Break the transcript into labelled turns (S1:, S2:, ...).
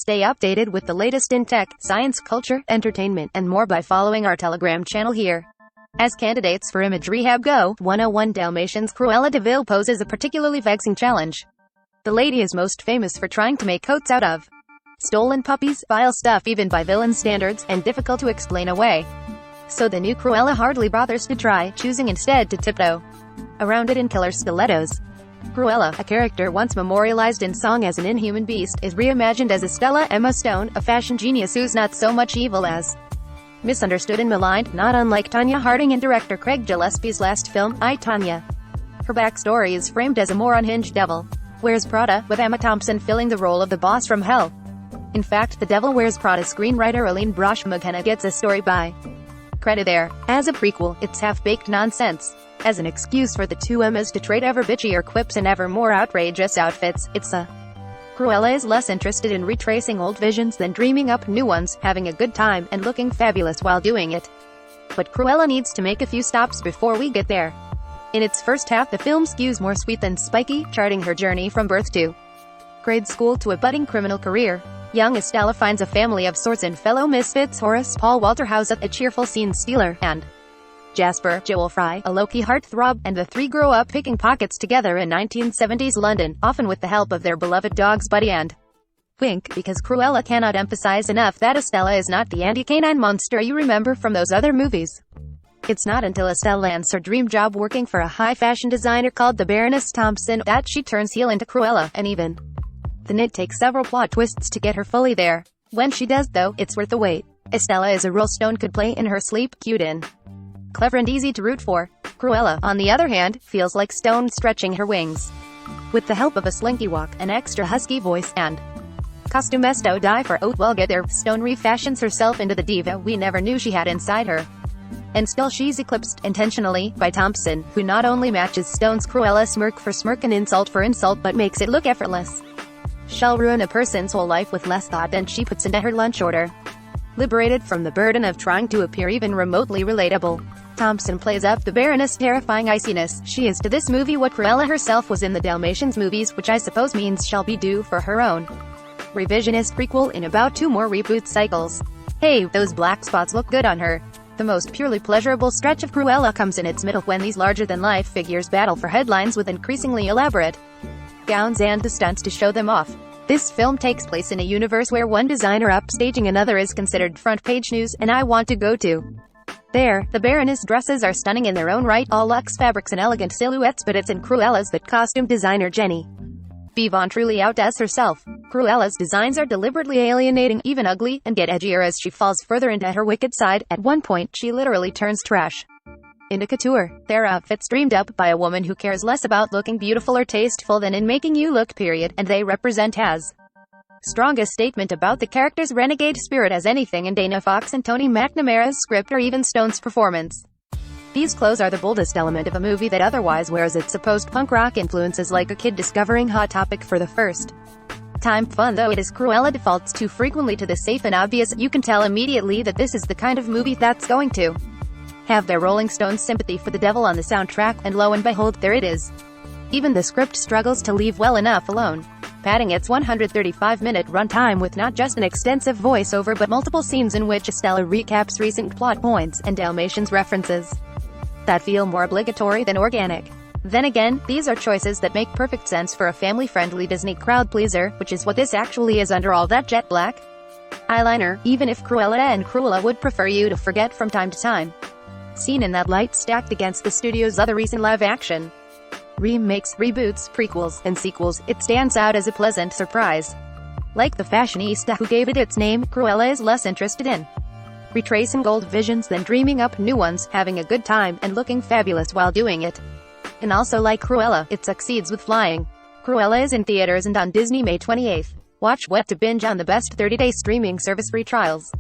S1: Stay updated with the latest in tech, science, culture, entertainment, and more by following our Telegram channel here. As candidates for Image Rehab Go 101 Dalmatians, Cruella de Vil poses a particularly vexing challenge. The lady is most famous for trying to make coats out of stolen puppies, vile stuff even by villain standards, and difficult to explain away. So the new Cruella hardly bothers to try, choosing instead to tiptoe around it in killer stilettos. Cruella, a character once memorialized in song as an inhuman beast, is reimagined as Estella Emma Stone, a fashion genius who's not so much evil as misunderstood and maligned, not unlike Tonya Harding in director Craig Gillespie's last film, I, Tonya. Her backstory is framed as a more unhinged devil wears Prada, with Emma Thompson filling the role of the boss from hell. In fact, The Devil Wears Prada screenwriter Aline Brosh McKenna gets a story by credit there. As a prequel, it's half-baked nonsense. As an excuse for the two Emmas to trade ever bitchier quips and ever more outrageous outfits, Cruella is less interested in retracing old visions than dreaming up new ones, having a good time, and looking fabulous while doing it. But Cruella needs to make a few stops before we get there. In its first half, the film skews more sweet than spiky, charting her journey from birth to grade school to a budding criminal career. Young Estella finds a family of sorts in fellow misfits Horace, Paul Walter Hauser, a cheerful scene stealer, and Jasper, Joel Fry, a low-key heartthrob, and the three grow up picking pockets together in 1970s London, often with the help of their beloved dogs Buddy and Wink, because Cruella cannot emphasize enough that Estella is not the anti-canine monster you remember from those other movies. It's not until Estelle lands her dream job working for a high-fashion designer called the Baroness Thompson that she turns heel into Cruella, and even then it takes several plot twists to get her fully there. When she does though, it's worth the wait. Estella is a role Stone could play in her sleep, cute in clever and easy to root for. Cruella, on the other hand, feels like Stone stretching her wings. With the help of a slinky walk, an extra husky voice, and costumesto die for well get there, Stone refashions herself into the diva we never knew she had inside her. And still she's eclipsed, intentionally, by Thompson, who not only matches Stone's Cruella smirk for smirk and insult for insult but makes it look effortless. She'll ruin a person's whole life with less thought than she puts into her lunch order. Liberated from the burden of trying to appear even remotely relatable, Thompson plays up the Baroness' terrifying iciness. She is to this movie what Cruella herself was in the Dalmatians movies, which I suppose means she'll be due for her own revisionist prequel in about 2 more reboot cycles. Hey, those black spots look good on her. The most purely pleasurable stretch of Cruella comes in its middle when these larger-than-life figures battle for headlines with increasingly elaborate gowns and the stunts to show them off. This film takes place in a universe where one designer upstaging another is considered front-page news, and I want to go to there. The Baroness dresses are stunning in their own right, all luxe fabrics and elegant silhouettes, but it's in Cruella's that costume designer Jenny Bevon truly outdoes herself. Cruella's designs are deliberately alienating, even ugly, and get edgier as she falls further into her wicked side. At one point, she literally turns trash into couture. Their outfits dreamed up by a woman who cares less about looking beautiful or tasteful than in making you look, period, and they represent as strong a statement about the character's renegade spirit as anything in Dana Fox and Tony McNamara's script or even Stone's performance. These clothes are the boldest element of a movie that otherwise wears its supposed punk rock influences like a kid discovering Hot Topic for the first time. Fun though it is, Cruella defaults too frequently to the safe and obvious. You can tell immediately that this is the kind of movie that's going to have their Rolling Stones sympathy for the devil on the soundtrack, and lo and behold, there it is. Even the script struggles to leave well enough alone, padding its 135-minute runtime with not just an extensive voiceover but multiple scenes in which Estella recaps recent plot points and Dalmatians references that feel more obligatory than organic. Then again, these are choices that make perfect sense for a family-friendly Disney crowd-pleaser, which is what this actually is under all that jet black eyeliner, even if Cruella would prefer you to forget from time to time. Seen in that light stacked against the studio's other recent live-action remakes, reboots, prequels, and sequels, it stands out as a pleasant surprise. Like the fashionista who gave it its name, Cruella is less interested in retracing old visions than dreaming up new ones, having a good time, and looking fabulous while doing it. And also like Cruella, it succeeds with flying. Cruella is in theaters and on Disney May 28th. Watch what to binge on the best 30-day streaming service free trials.